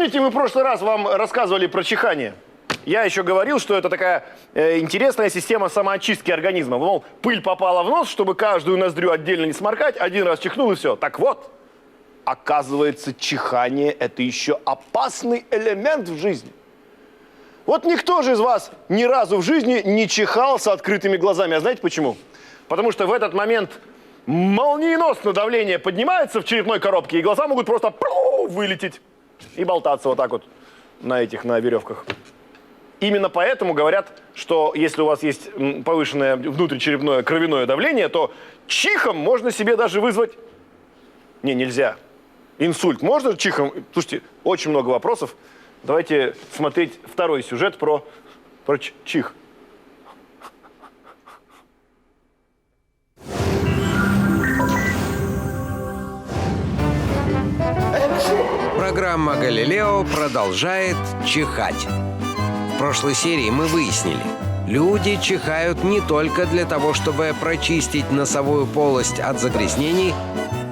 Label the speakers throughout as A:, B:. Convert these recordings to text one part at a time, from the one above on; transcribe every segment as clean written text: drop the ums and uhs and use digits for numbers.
A: Помните, мы в прошлый раз вам рассказывали про чихание? Я еще говорил, что это такая интересная система самоочистки организма. Мол, пыль попала в нос, чтобы каждую ноздрю отдельно не сморкать, один раз чихнул и все. Так вот, оказывается, чихание – это еще опасный элемент в жизни. Вот никто же из вас ни разу в жизни не чихал с открытыми глазами. А знаете почему? Потому что в этот момент молниеносно давление поднимается в черепной коробке, и глаза могут просто вылететь и болтаться вот так вот на веревках. Именно поэтому говорят, что если у вас есть повышенное внутричерепное кровяное давление, то чихом можно себе даже вызвать... нельзя. Инсульт можно чихом? Слушайте, очень много вопросов. Давайте смотреть второй сюжет про чих.
B: Программа «Галилео» продолжает чихать. В прошлой серии мы выяснили, люди чихают не только для того, чтобы прочистить носовую полость от загрязнений,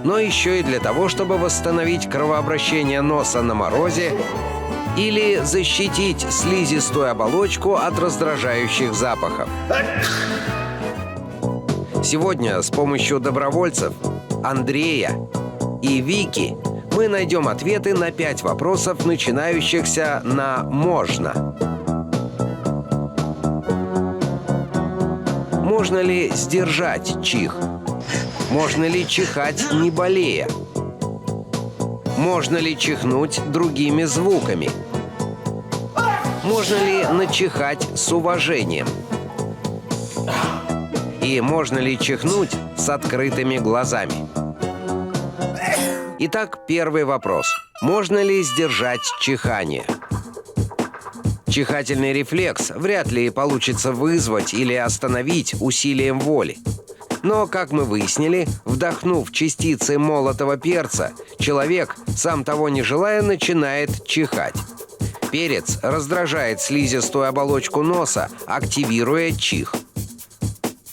B: но еще и для того, чтобы восстановить кровообращение носа на морозе или защитить слизистую оболочку от раздражающих запахов. Сегодня с помощью добровольцев Андрея и Вики мы найдем ответы на 5 вопросов, начинающихся на «можно». Можно ли сдержать чих? Можно ли чихать, не болея? Можно ли чихнуть другими звуками? Можно ли начихать с уважением? И можно ли чихнуть с открытыми глазами? Итак, первый вопрос. Можно ли сдержать чихание? Чихательный рефлекс вряд ли получится вызвать или остановить усилием воли. Но, как мы выяснили, вдохнув частицы молотого перца, человек, сам того не желая, начинает чихать. Перец раздражает слизистую оболочку носа, активируя чих.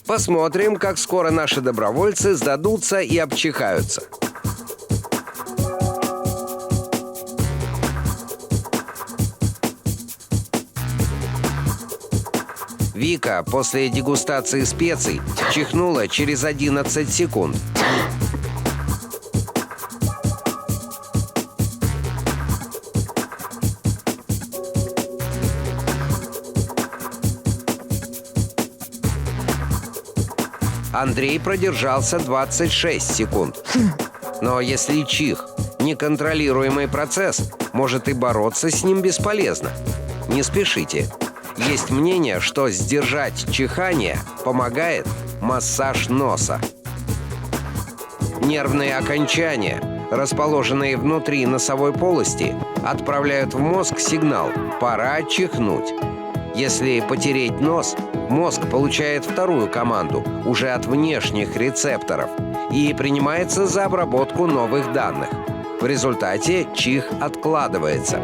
B: Посмотрим, как скоро наши добровольцы сдадутся и обчихаются. Вика после дегустации специй чихнула через 11 секунд. Андрей продержался 26 секунд. Но если чих – неконтролируемый процесс, может и бороться с ним бесполезно. Не спешите. Есть мнение, что сдержать чихание помогает массаж носа. Нервные окончания, расположенные внутри носовой полости, отправляют в мозг сигнал «пора чихнуть». Если потереть нос, мозг получает вторую команду, уже от внешних рецепторов, и принимается за обработку новых данных. В результате чих откладывается.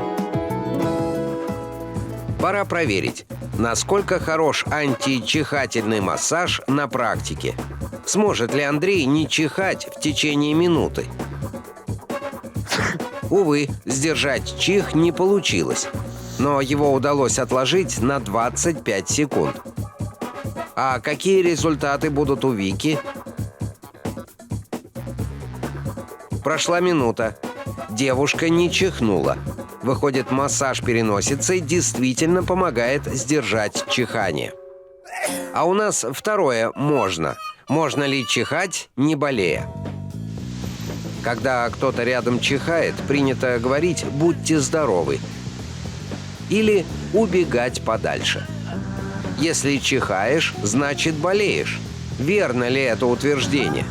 B: Пора проверить, насколько хорош античихательный массаж на практике. Сможет ли Андрей не чихать в течение минуты? Увы, сдержать чих не получилось, но его удалось отложить на 25 секунд. А какие результаты будут у Вики? Прошла минута. Девушка не чихнула. Выходит, массаж переносицы действительно помогает сдержать чихание. А у нас второе «можно». Можно ли чихать, не болея? Когда кто-то рядом чихает, принято говорить «будьте здоровы» или «убегать подальше». Если чихаешь, значит болеешь. Верно ли это утверждение?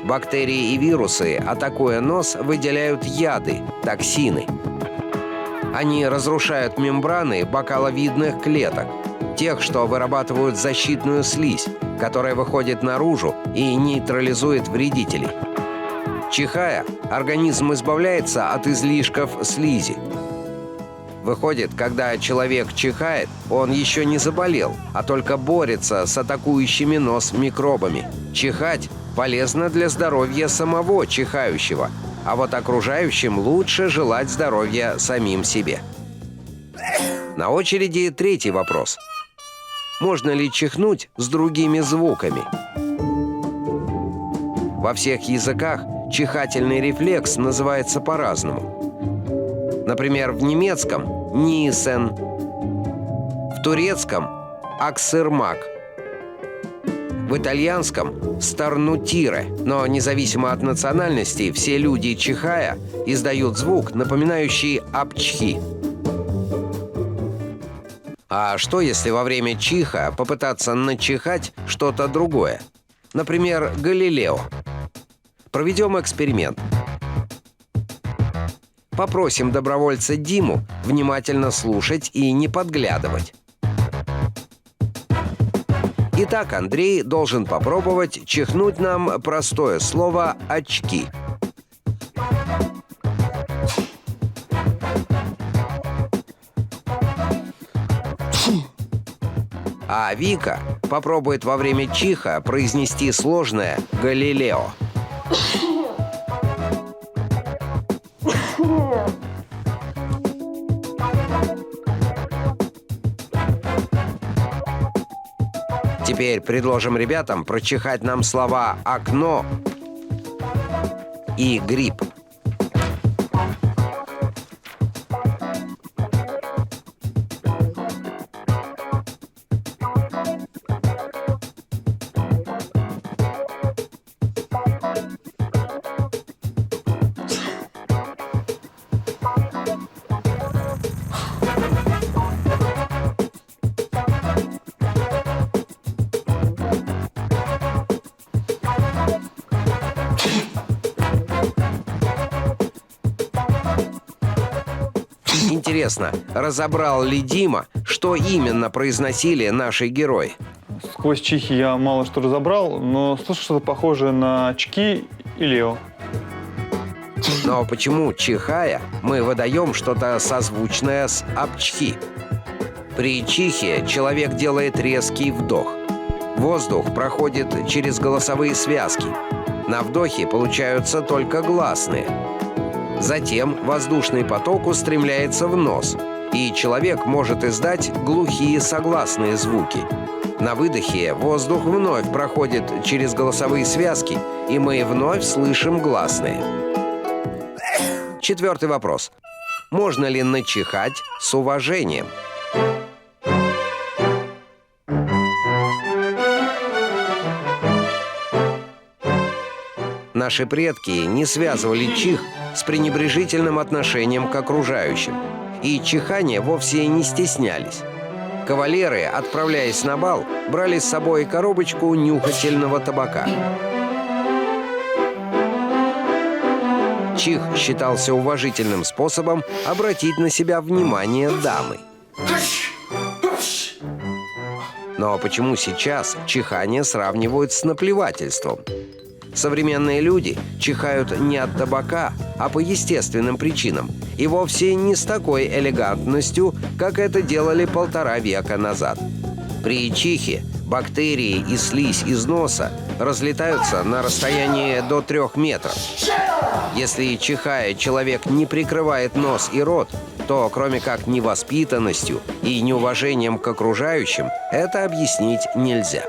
B: Бактерии и вирусы, атакуя нос, выделяют яды, токсины. Они разрушают мембраны бокаловидных клеток, тех, что вырабатывают защитную слизь, которая выходит наружу и нейтрализует вредителей. Чихая, организм избавляется от излишков слизи. Выходит, когда человек чихает, он еще не заболел, а только борется с атакующими нос микробами. Чихать полезно для здоровья самого чихающего, А вот окружающим лучше желать здоровья самим себе. На очереди третий вопрос. Можно ли чихнуть с другими звуками? Во всех языках чихательный рефлекс называется по-разному. Например, в немецком «нисен», в турецком «аксырмак», в итальянском «старнутире». Но независимо от национальности, все люди, чихая, издают звук, напоминающий апчхи. А что, если во время чиха попытаться начихать что-то другое? Например, Галилео. Проведем эксперимент. Попросим добровольца Диму внимательно слушать и не подглядывать. Итак, Андрей должен попробовать чихнуть нам простое слово «очки». А Вика попробует во время чиха произнести сложное «Галилео». Теперь предложим ребятам прочихать нам слова «окно» и «гриб». Интересно, разобрал ли Дима, что именно произносили наши герои?
C: Сквозь чихи я мало что разобрал, но слышал что-то похожее на очки и Лео.
B: Но почему, чихая, мы выдаем что-то созвучное с «апчхи»? При чихе человек делает резкий вдох. Воздух проходит через голосовые связки. На вдохе получаются только гласные. Затем воздушный поток устремляется в нос, и человек может издать глухие согласные звуки. На выдохе воздух вновь проходит через голосовые связки, и мы вновь слышим гласные. Четвертый вопрос. Можно ли начихать с уважением? Наши предки не связывали чих с пренебрежительным отношением к окружающим, и чихания вовсе не стеснялись. Кавалеры, отправляясь на бал, брали с собой коробочку нюхательного табака. Чих считался уважительным способом обратить на себя внимание дамы. Но почему сейчас чихание сравнивают с наплевательством? Современные люди чихают не от табака, а по естественным причинам, и вовсе не с такой элегантностью, как это делали 1,5 века назад. При чихе бактерии и слизь из носа разлетаются на расстоянии до 3 метров. Если, чихая, человек не прикрывает нос и рот, то кроме как невоспитанностью и неуважением к окружающим, это объяснить нельзя.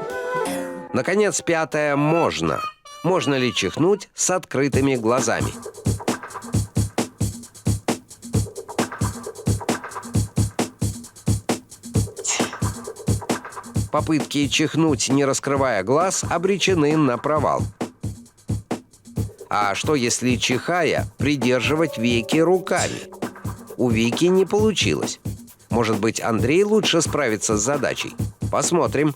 B: Наконец, 5. Можно. Можно ли чихнуть с открытыми глазами? Попытки чихнуть, не раскрывая глаз, обречены на провал. А что, если, чихая, придерживать веки руками? У Вики не получилось. Может быть, Андрей лучше справится с задачей? Посмотрим.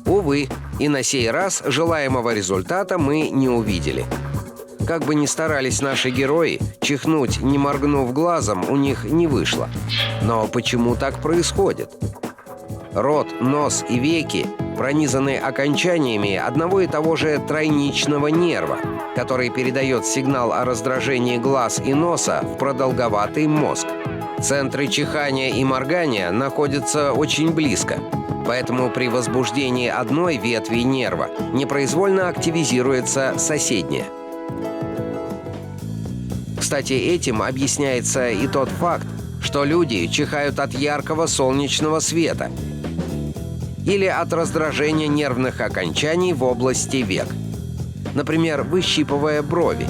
B: Увы, и на сей раз желаемого результата мы не увидели. Как бы ни старались наши герои, чихнуть, не моргнув глазом, у них не вышло. Но почему так происходит? Рот, нос и веки пронизаны окончаниями одного и того же тройничного нерва, который передает сигнал о раздражении глаз и носа в продолговатый мозг. Центры чихания и моргания находятся очень близко, поэтому при возбуждении одной ветви нерва непроизвольно активизируется соседняя. Кстати, этим объясняется и тот факт, что люди чихают от яркого солнечного света или от раздражения нервных окончаний в области век, например, выщипывая брови.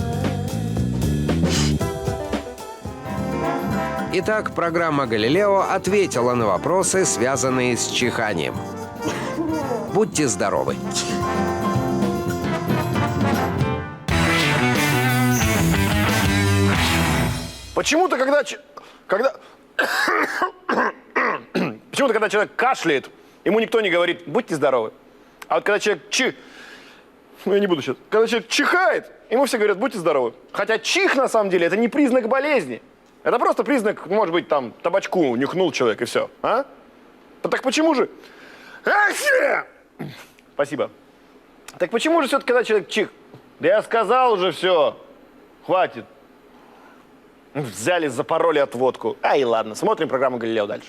B: Итак, программа «Галилео» ответила на вопросы, связанные с чиханием. Будьте здоровы!
A: Почему-то, когда человек кашляет, ему никто не говорит «будьте здоровы». А вот когда человек я не буду сейчас. Когда человек чихает, ему все говорят «будьте здоровы». Хотя чих, на самом деле, это не признак болезни. Это просто признак, может быть, там, табачку нюхнул человек и все. А? Так почему же... Спасибо. Так почему же все-таки, когда человек чих... Да я сказал уже все. Хватит. Взяли, запороли отводку. Ай, ладно, смотрим программу «Галилео» дальше.